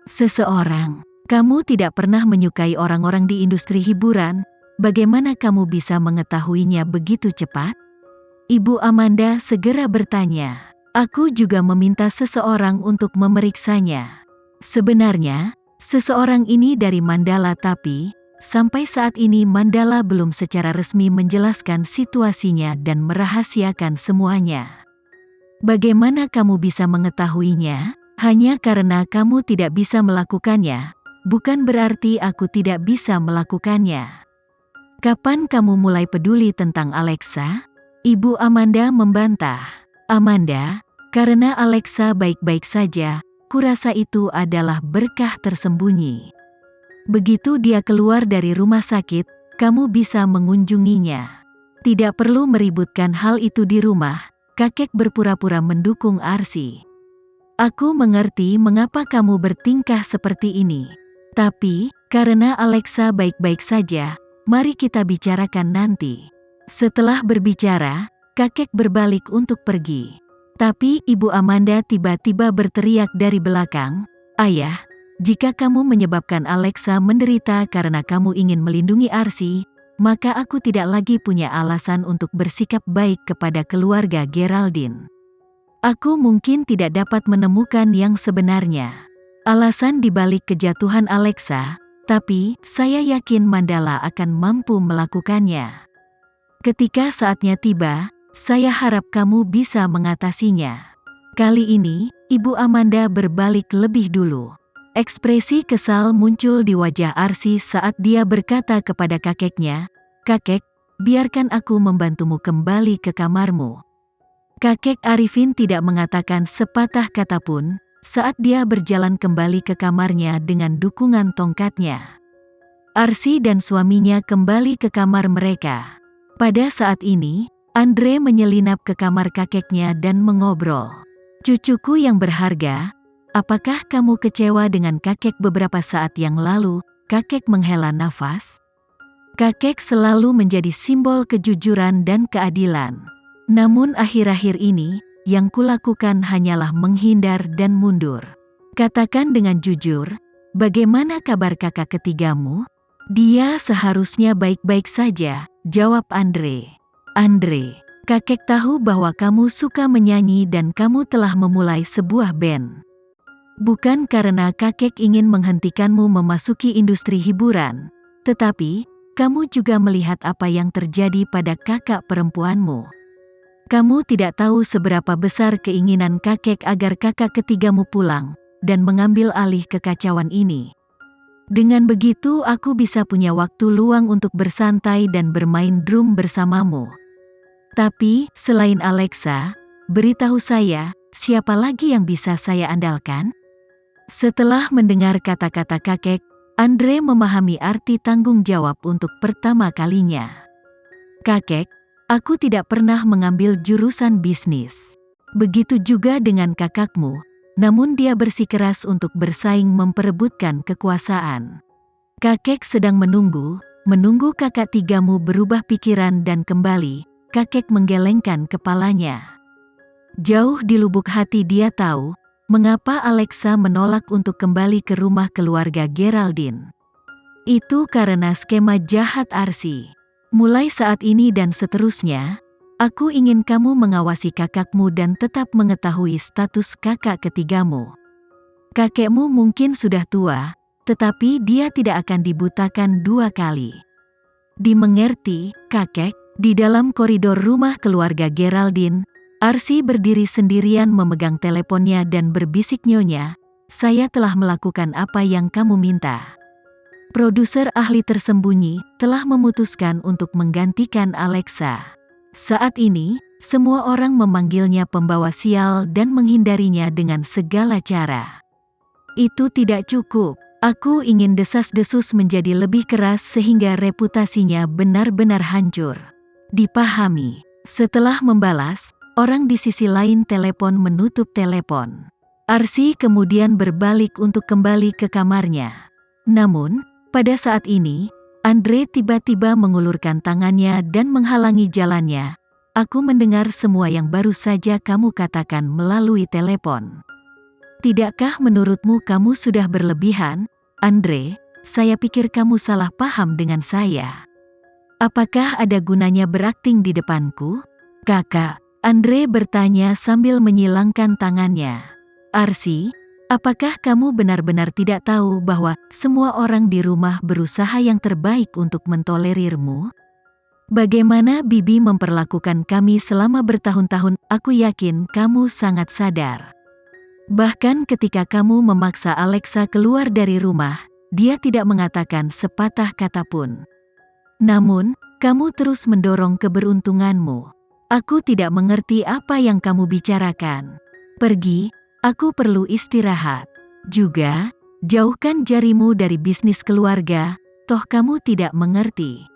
Seseorang, kamu tidak pernah menyukai orang-orang di industri hiburan, bagaimana kamu bisa mengetahuinya begitu cepat? Ibu Amanda segera bertanya. Aku juga meminta seseorang untuk memeriksanya. Sebenarnya, seseorang ini dari Mandala tapi, sampai saat ini Mandala belum secara resmi menjelaskan situasinya dan merahasiakan semuanya. Bagaimana kamu bisa mengetahuinya? Hanya karena kamu tidak bisa melakukannya, bukan berarti aku tidak bisa melakukannya. Kapan kamu mulai peduli tentang Alexa? Ibu Amanda membantah. Amanda, karena Alexa baik-baik saja, kurasa itu adalah berkah tersembunyi. Begitu dia keluar dari rumah sakit, kamu bisa mengunjunginya. Tidak perlu meributkan hal itu di rumah, kakek berpura-pura mendukung Arsi. Aku mengerti mengapa kamu bertingkah seperti ini. Tapi, karena Alexa baik-baik saja, mari kita bicarakan nanti. Setelah berbicara, kakek berbalik untuk pergi. Tapi Ibu Amanda tiba-tiba berteriak dari belakang, "Ayah, jika kamu menyebabkan Alexa menderita karena kamu ingin melindungi Arsi, maka aku tidak lagi punya alasan untuk bersikap baik kepada keluarga Geraldine. Aku mungkin tidak dapat menemukan yang sebenarnya. Alasan dibalik kejatuhan Alexa, tapi saya yakin Mandala akan mampu melakukannya. Ketika saatnya tiba, saya harap kamu bisa mengatasinya." Kali ini, Ibu Amanda berbalik lebih dulu. Ekspresi kesal muncul di wajah Arsi saat dia berkata kepada kakeknya, "Kakek, biarkan aku membantumu kembali ke kamarmu." Kakek Arifin tidak mengatakan sepatah kata pun, saat dia berjalan kembali ke kamarnya dengan dukungan tongkatnya. Arsi dan suaminya kembali ke kamar mereka. Pada saat ini, Andre menyelinap ke kamar kakeknya dan mengobrol. "Cucuku yang berharga, apakah kamu kecewa dengan kakek beberapa saat yang lalu?" Kakek menghela nafas. Kakek selalu menjadi simbol kejujuran dan keadilan. Namun akhir-akhir ini, yang kulakukan hanyalah menghindar dan mundur. Katakan dengan jujur, bagaimana kabar kakak ketigamu? Dia seharusnya baik-baik saja, jawab Andre. Andre, kakek tahu bahwa kamu suka menyanyi dan kamu telah memulai sebuah band. Bukan karena kakek ingin menghentikanmu memasuki industri hiburan, tetapi, kamu juga melihat apa yang terjadi pada kakak perempuanmu. Kamu tidak tahu seberapa besar keinginan kakek agar kakak ketigamu pulang, dan mengambil alih kekacauan ini. Dengan begitu aku bisa punya waktu luang untuk bersantai dan bermain drum bersamamu. Tapi, selain Alexa, beritahu saya, siapa lagi yang bisa saya andalkan? Setelah mendengar kata-kata kakek, Andre memahami arti tanggung jawab untuk pertama kalinya. Kakek, aku tidak pernah mengambil jurusan bisnis. Begitu juga dengan kakakmu, namun dia bersikeras untuk bersaing memperebutkan kekuasaan. Kakek sedang menunggu kakak tigamu berubah pikiran dan kembali, kakek menggelengkan kepalanya. Jauh di lubuk hati dia tahu, mengapa Alexa menolak untuk kembali ke rumah keluarga Geraldine. Itu karena skema jahat Arsi. Mulai saat ini dan seterusnya, aku ingin kamu mengawasi kakakmu dan tetap mengetahui status kakak ketigamu. Kakekmu mungkin sudah tua, tetapi dia tidak akan dibutakan dua kali. Dimengerti, kakek? Di dalam koridor rumah keluarga Geraldine, Arsi berdiri sendirian memegang teleponnya dan berbisik, "Nyonya, saya telah melakukan apa yang kamu minta. Produser ahli tersembunyi telah memutuskan untuk menggantikan Alexa. Saat ini, semua orang memanggilnya pembawa sial dan menghindarinya dengan segala cara. Itu tidak cukup. Aku ingin desas-desus menjadi lebih keras sehingga reputasinya benar-benar hancur." Dipahami. Setelah membalas, orang di sisi lain telepon menutup telepon. Arsi kemudian berbalik untuk kembali ke kamarnya. Namun, pada saat ini, Andre tiba-tiba mengulurkan tangannya dan menghalangi jalannya. "Aku mendengar semua yang baru saja kamu katakan melalui telepon. Tidakkah menurutmu kamu sudah berlebihan, Andre? Saya pikir kamu salah paham dengan saya. Apakah ada gunanya berakting di depanku? Kakak, Andre bertanya sambil menyilangkan tangannya. Arsy, apakah kamu benar-benar tidak tahu bahwa semua orang di rumah berusaha yang terbaik untuk mentolerirmu? Bagaimana Bibi memperlakukan kami selama bertahun-tahun, aku yakin kamu sangat sadar. Bahkan ketika kamu memaksa Alexa keluar dari rumah, dia tidak mengatakan sepatah kata pun. Namun, kamu terus mendorong keberuntunganmu. Aku tidak mengerti apa yang kamu bicarakan. Pergi, aku perlu istirahat. Juga, jauhkan jarimu dari bisnis keluarga, toh kamu tidak mengerti.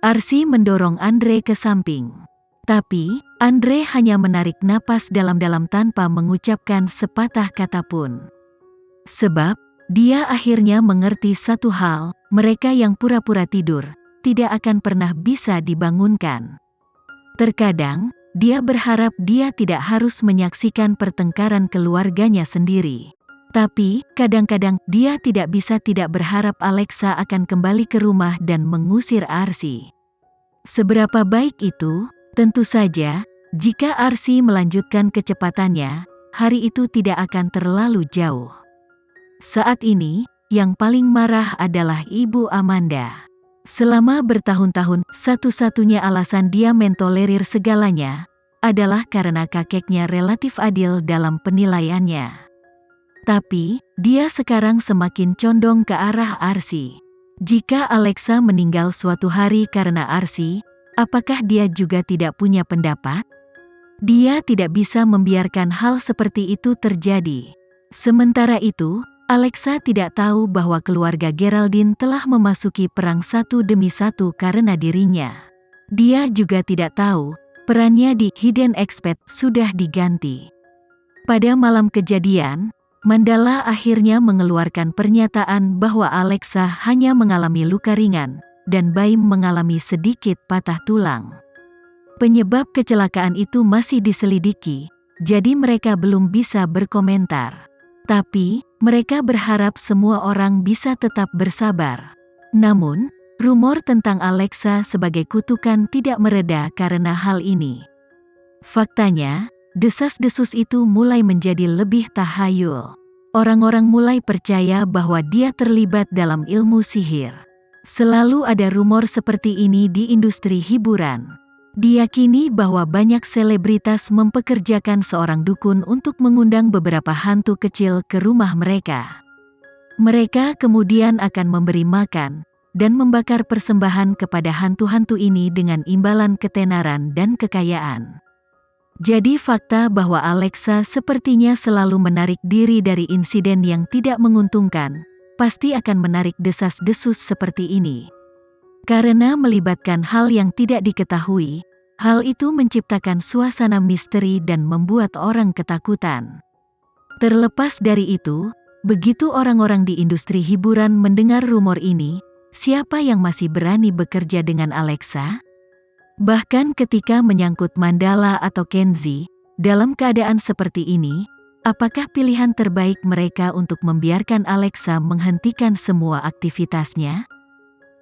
Arsy mendorong Andre ke samping. Tapi, Andre hanya menarik napas dalam-dalam tanpa mengucapkan sepatah kata pun. Sebab, dia akhirnya mengerti satu hal, mereka yang pura-pura tidur, tidak akan pernah bisa dibangunkan. Terkadang, dia berharap dia tidak harus menyaksikan pertengkaran keluarganya sendiri. Tapi, kadang-kadang, dia tidak bisa tidak berharap Alexa akan kembali ke rumah dan mengusir Arsy. Seberapa baik itu? Tentu saja, jika Arsy melanjutkan kecepatannya, hari itu tidak akan terlalu jauh. Saat ini, yang paling marah adalah Ibu Amanda. Selama bertahun-tahun, satu-satunya alasan dia mentolerir segalanya adalah karena kakeknya relatif adil dalam penilaiannya. Tapi, dia sekarang semakin condong ke arah Arsy. Jika Alexa meninggal suatu hari karena Arsy, apakah dia juga tidak punya pendapat? Dia tidak bisa membiarkan hal seperti itu terjadi. Sementara itu, Alexa tidak tahu bahwa keluarga Geraldine telah memasuki perang satu demi satu karena dirinya. Dia juga tidak tahu, perannya di Hidden Expat sudah diganti. Pada malam kejadian, Mandala akhirnya mengeluarkan pernyataan bahwa Alexa hanya mengalami luka ringan, dan Baim mengalami sedikit patah tulang. Penyebab kecelakaan itu masih diselidiki, jadi mereka belum bisa berkomentar. Tapi, mereka berharap semua orang bisa tetap bersabar. Namun, rumor tentang Alexa sebagai kutukan tidak mereda karena hal ini. Faktanya, desas-desus itu mulai menjadi lebih tahayul. Orang-orang mulai percaya bahwa dia terlibat dalam ilmu sihir. Selalu ada rumor seperti ini di industri hiburan. Diyakini bahwa banyak selebritas mempekerjakan seorang dukun untuk mengundang beberapa hantu kecil ke rumah mereka. Mereka kemudian akan memberi makan dan membakar persembahan kepada hantu-hantu ini dengan imbalan ketenaran dan kekayaan. Jadi fakta bahwa Alexa sepertinya selalu menarik diri dari insiden yang tidak menguntungkan, pasti akan menarik desas-desus seperti ini. Karena melibatkan hal yang tidak diketahui, hal itu menciptakan suasana misteri dan membuat orang ketakutan. Terlepas dari itu, begitu orang-orang di industri hiburan mendengar rumor ini, siapa yang masih berani bekerja dengan Alexa? Bahkan ketika menyangkut Mandala atau Kenzie, dalam keadaan seperti ini, apakah pilihan terbaik mereka untuk membiarkan Alexa menghentikan semua aktivitasnya?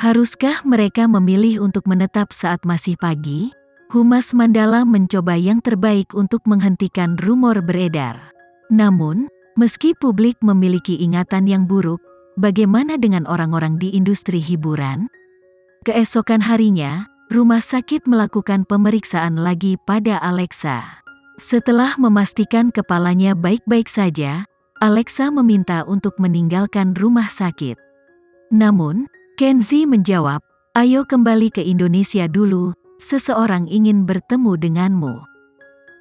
Haruskah mereka memilih untuk menetap saat masih pagi? Humas Mandala mencoba yang terbaik untuk menghentikan rumor beredar. Namun, meski publik memiliki ingatan yang buruk, bagaimana dengan orang-orang di industri hiburan? Keesokan harinya, rumah sakit melakukan pemeriksaan lagi pada Alexa. Setelah memastikan kepalanya baik-baik saja, Alexa meminta untuk meninggalkan rumah sakit. Namun, Kenzie menjawab, "Ayo kembali ke Indonesia dulu, seseorang ingin bertemu denganmu."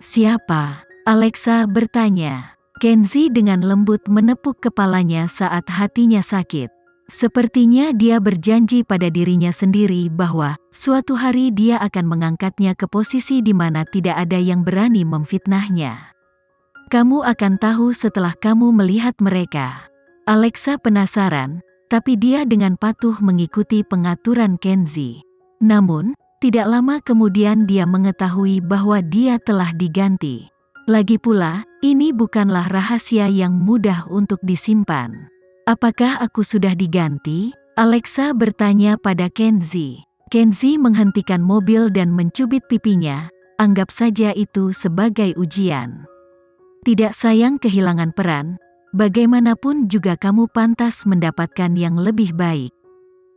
"Siapa?" Alexa bertanya. Kenzie dengan lembut menepuk kepalanya saat hatinya sakit. Sepertinya dia berjanji pada dirinya sendiri bahwa suatu hari dia akan mengangkatnya ke posisi di mana tidak ada yang berani memfitnahnya. "Kamu akan tahu setelah kamu melihat mereka." Alexa penasaran, tapi dia dengan patuh mengikuti pengaturan Kenzie. Namun, tidak lama kemudian dia mengetahui bahwa dia telah diganti. Lagi pula, ini bukanlah rahasia yang mudah untuk disimpan. Apakah aku sudah diganti? Alexa bertanya pada Kenzi. Kenzi menghentikan mobil dan mencubit pipinya, anggap saja itu sebagai ujian. Tidak sayang kehilangan peran, bagaimanapun juga kamu pantas mendapatkan yang lebih baik.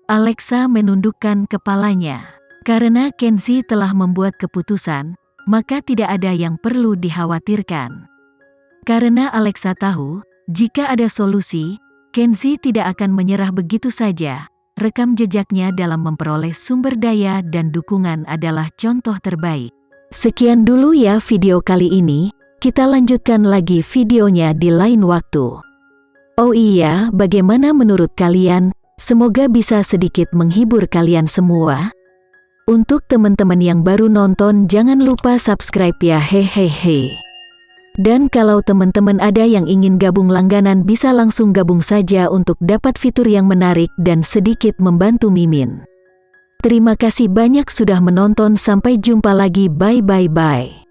Alexa menundukkan kepalanya. Karena Kenzi telah membuat keputusan, maka tidak ada yang perlu dikhawatirkan. Karena Alexa tahu, jika ada solusi, Kenzi tidak akan menyerah begitu saja. Rekam jejaknya dalam memperoleh sumber daya dan dukungan adalah contoh terbaik. Sekian dulu ya video kali ini, kita lanjutkan lagi videonya di lain waktu. Oh iya, bagaimana menurut kalian? Semoga bisa sedikit menghibur kalian semua. Untuk teman-teman yang baru nonton jangan lupa subscribe ya hehehe. Dan kalau teman-teman ada yang ingin gabung langganan bisa langsung gabung saja untuk dapat fitur yang menarik dan sedikit membantu Mimin. Terima kasih banyak sudah menonton, sampai jumpa lagi, bye bye bye.